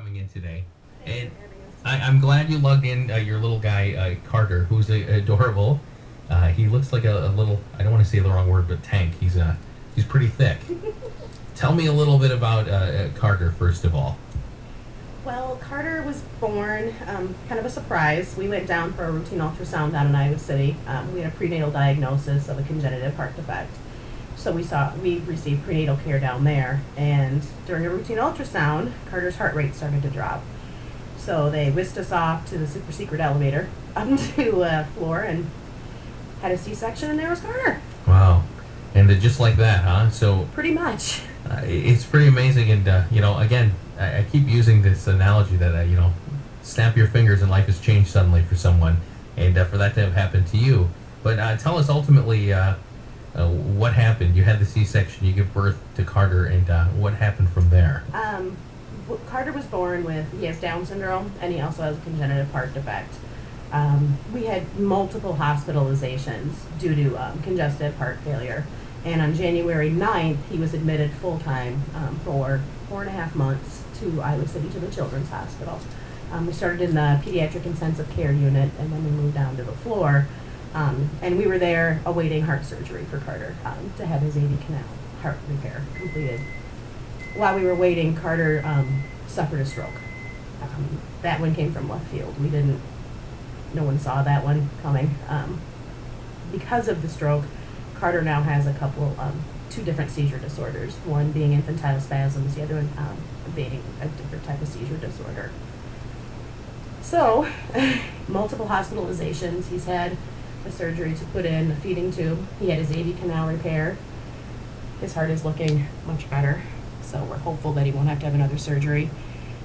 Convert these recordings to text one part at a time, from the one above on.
coming in today. And I'm glad you lugged in your little guy, Carter, who's adorable. He looks like a little, I don't want to say the wrong word, but tank. He's pretty thick. Tell me a little bit about Carter, first of all. Well, Carter was born kind of a surprise. We went down for a routine ultrasound down in Iowa City. We had a prenatal diagnosis of a congenital heart defect. So we received prenatal care down there. And during a routine ultrasound, Carter's heart rate started to drop. So they whisked us off to the super secret elevator up to a floor and had a C-section, and there was Carter. Wow. And just like that, huh? So Pretty much. it's pretty amazing. And, again, I keep using this analogy that, snap your fingers and life has changed suddenly for someone. And for that to have happened to you. But tell us ultimately what happened. You had the C-section, you give birth to Carter, and what happened from there? Carter was born he has Down syndrome, and he also has a congenital heart defect. We had multiple hospitalizations due to congestive heart failure. And on January 9th, he was admitted full-time for 4.5 months to Iowa City to the Children's Hospital. We started in the pediatric intensive care unit, and then we moved down to the floor. And we were there awaiting heart surgery for Carter to have his AV canal heart repair completed. While we were waiting, Carter suffered a stroke. That one came from left field. No one saw that one coming. Because of the stroke, Carter now has two different seizure disorders. One being infantile spasms, the other one being a different type of seizure disorder. So, multiple hospitalizations. He's had the surgery to put in a feeding tube. He had his AV canal repair. His heart is looking much better, so we're hopeful that he won't have to have another surgery.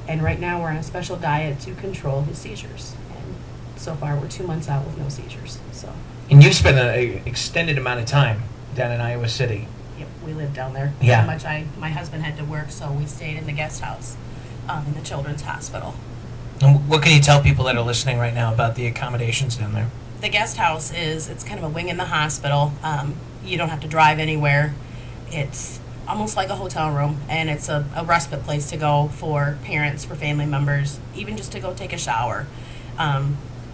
And right now we're on a special diet to control his seizures. And so far we're 2 months out with no seizures. So. And you spent an extended amount of time down in Iowa City. Yep, we lived down there. Yeah. My husband had to work, so we stayed in the guest house in the Children's Hospital. And what can you tell people that are listening right now about the accommodations down there? The guest house it's kind of a wing in the hospital. You don't have to drive anywhere. It's almost like a hotel room, and it's a respite place to go for parents, for family members, even just to go take a shower.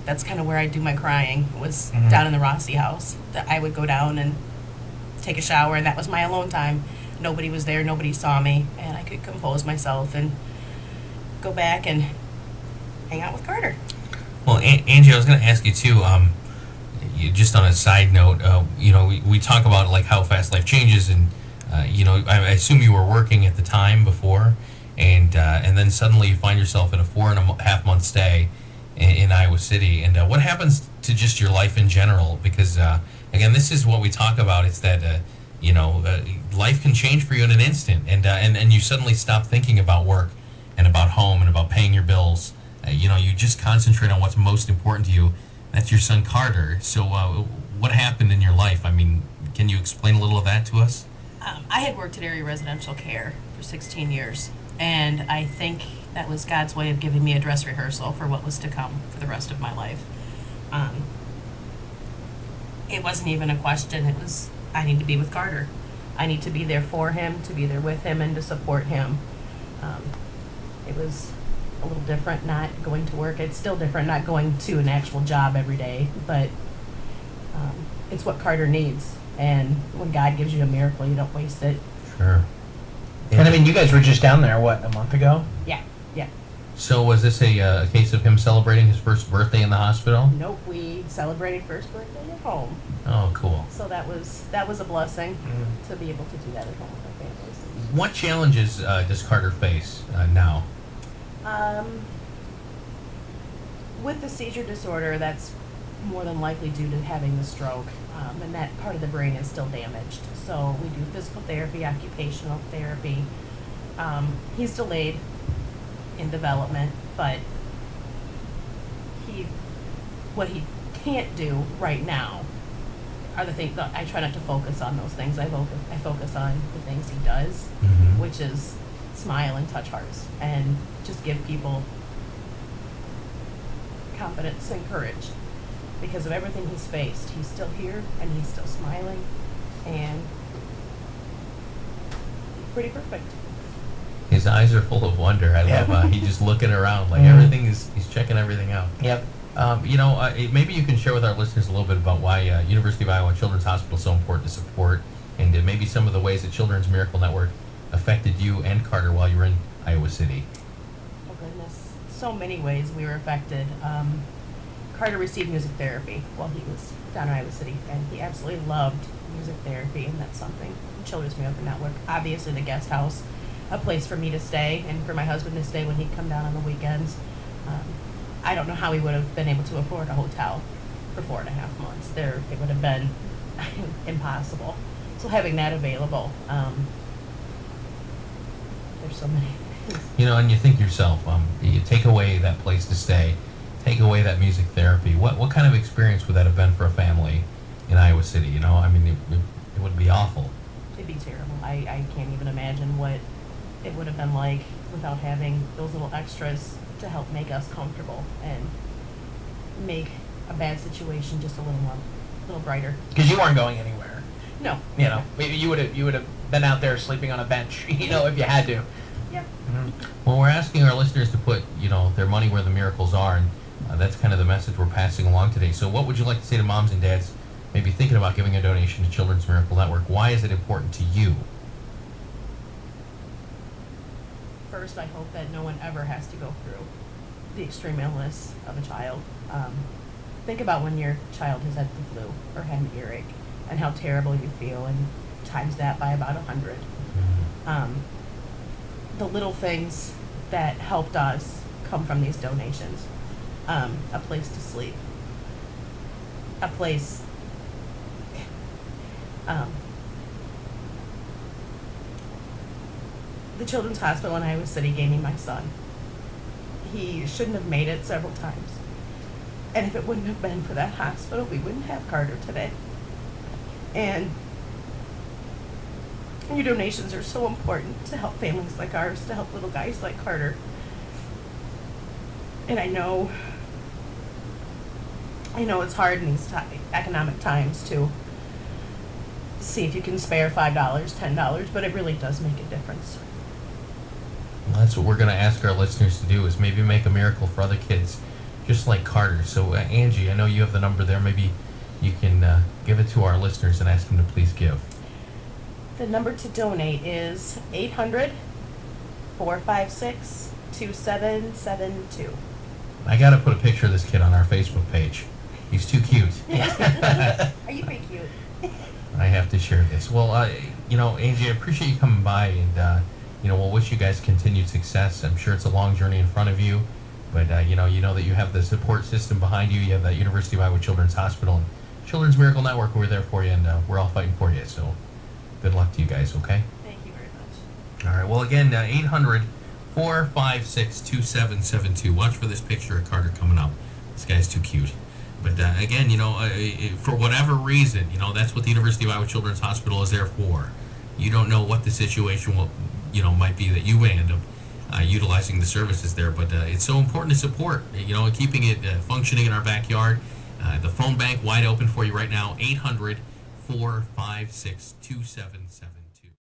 That's kind of where I do my crying, was down in the Rossi house. I would go down and take a shower, and that was my alone time. Nobody was there, nobody saw me, and I could compose myself and go back and hang out with Carter. Well, Angie, I was going to ask you too. Just on a side note, we talk about like how fast life changes, and I assume you were working at the time before, and then suddenly you find yourself in a 4.5 month stay in Iowa City. And what happens to just your life in general? Because again, this is what we talk about. It's that life can change for you in an instant, and you suddenly stop thinking about work and about home and about paying your bills. You just concentrate on what's most important to you. That's your son Carter. So what happened in your life? I mean, can you explain a little of that to us? I had worked at area residential care for 16 years, and I think that was God's way of giving me a dress rehearsal for what was to come for the rest of my life. It wasn't even a question. It was, I need to be with Carter. I need to be there for him, to be there with him, and to support him. It was a little different not going to work. It's still different not going to an actual job every day, but it's what Carter needs. And when God gives you a miracle, you don't waste it. Sure. And I mean, you guys were just down there, what, a month ago? Yeah. So was this a case of him celebrating his first birthday in the hospital? Nope, we celebrated first birthday at home. Oh, cool. So that was a blessing to be able to do that at home with our families. What challenges does Carter face now? With the seizure disorder, that's more than likely due to having the stroke, and that part of the brain is still damaged. So we do physical therapy, occupational therapy. He's delayed in development, but what he can't do right now are the things that I try not to focus on. Those things I focus on the things he does, which is smile and touch hearts and just give people confidence and courage. Because of everything he's faced, he's still here and he's still smiling, and he's pretty perfect. His eyes are full of wonder. I love he just looking around, like Mhm. everything is, he's checking everything out. Yep. Maybe you can share with our listeners a little bit about why University of Iowa Children's Hospital is so important to support, and maybe some of the ways that Children's Miracle Network affected you and Carter while you were in Iowa City. Oh goodness, so many ways we were affected. Carter received music therapy while he was down in Iowa City, and he absolutely loved music therapy, and that's something Children's Miracle Network. Obviously, the guest house, a place for me to stay and for my husband to stay when he'd come down on the weekends. I don't know how we would have been able to afford a hotel for 4.5 months. It would have been impossible. So having that available, there's so many things. And you think to yourself, you take away that place to stay, take away that music therapy. What kind of experience would that have been for a family in Iowa City? It would be awful. It'd be terrible. I can't even imagine what it would have been like without having those little extras to help make us comfortable and make a bad situation just a little brighter. Because you weren't going anywhere. No. You would have been out there sleeping on a bench, if you had to. Yep. Well, we're asking our listeners to put, their money where the miracles are, and that's kind of the message we're passing along today. So what would you like to say to moms and dads maybe thinking about giving a donation to Children's Miracle Network? Why is it important to you? First, I hope that no one ever has to go through the extreme illness of a child. Think about when your child has had the flu or had an earache and how terrible you feel, and times that by about 100. The little things that helped us come from these donations. A place to sleep. A place... the Children's Hospital in Iowa City gave me my son. He shouldn't have made it several times. And if it wouldn't have been for that hospital, we wouldn't have Carter today. And your donations are so important to help families like ours, to help little guys like Carter. And I know it's hard in these economic times to see if you can spare $5, $10, but it really does make a difference. Well, that's what we're going to ask our listeners to do, is maybe make a miracle for other kids just like Carter. So Angie, I know you have the number there. Maybe you can give it to our listeners and ask them to please give. The number to donate is 800-456-2772. I got to put a picture of this kid on our Facebook page. He's too cute. Are you pretty cute? I have to share this. Well, Angie, I appreciate you coming by, and we'll wish you guys continued success. I'm sure it's a long journey in front of you, but you know that you have the support system behind you. You have the University of Iowa Children's Hospital and Children's Miracle Network. We're there for you, and we're all fighting for you. So, good luck to you guys. Okay. Thank you very much. All right. Well, again, 800-456-2772. Watch for this picture of Carter coming up. This guy's too cute. But again, for whatever reason, that's what the University of Iowa Children's Hospital is there for. You don't know what the situation will, might be that you may end up utilizing the services there. But it's so important to support, keeping it functioning in our backyard. The phone bank wide open for you right now, 800-456-2772.